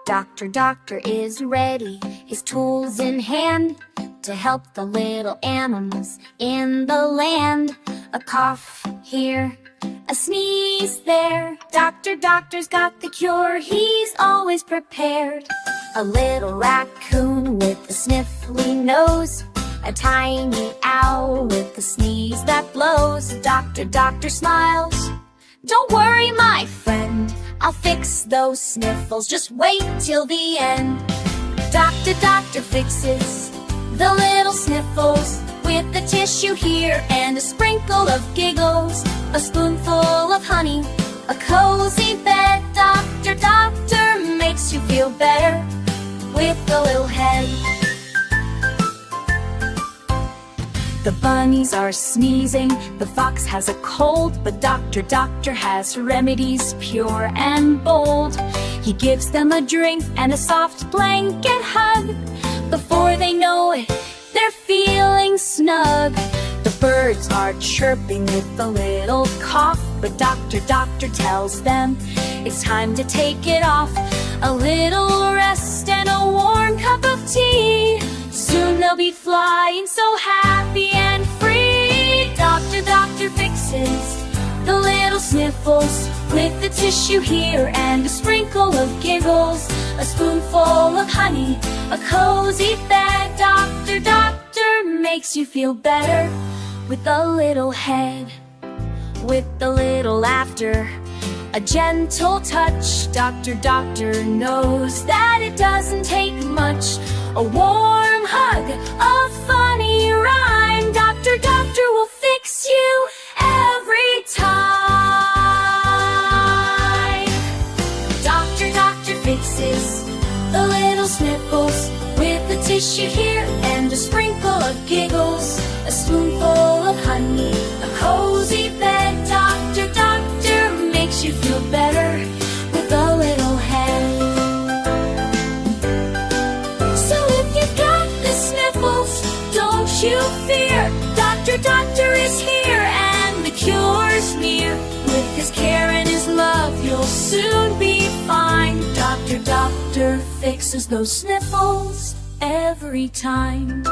Doctor is ready, his tools in hand, to help the little animals in the land. A cough here, a sneeze there. Doctor's got the cure, he's always prepared. A little raccoon with a sniffly nose, a tiny owl with a sneeze that blows. Doctor smiles. Don't worry, my friend, I'll fix those sniffles, just wait till the end. Doctor fixes the little sniffles with the tissue here and a sprinkle of giggles, a spoonful of honey, a cozy bed. Doctor makes you feel better with a little head. The bunnies are sneezing, the fox has a cold, but Doctor has remedies pure and bold. He gives them a drink and a soft blanket hug. Before they know it, they're feeling snug. The birds are chirping with a little cough, but Doctor tells them it's time to take it off. A little rest and a warm cup of tea, soon they'll be flying so happy and free. Doctor fixes the little sniffles with the tissue here and a sprinkle of giggles, a spoonful of honey, a cozy bed. Doctor makes you feel better with a little head, with a little laughter, a gentle touch. Doctor knows that it doesn't take much. A warm hug, a funny rhyme. Doctor will fix you every time. Doctor fixes the little sniffles with the tissue here and a sprinkle of giggles, a spoonful of honey, a cozy bed. Doctor makes you feel better with a little head. So if you've got the sniffles, don't you fear. Doctor is here and the cure's near. With his care and his love, you'll soon be fine. Doctor fixes those sniffles every time.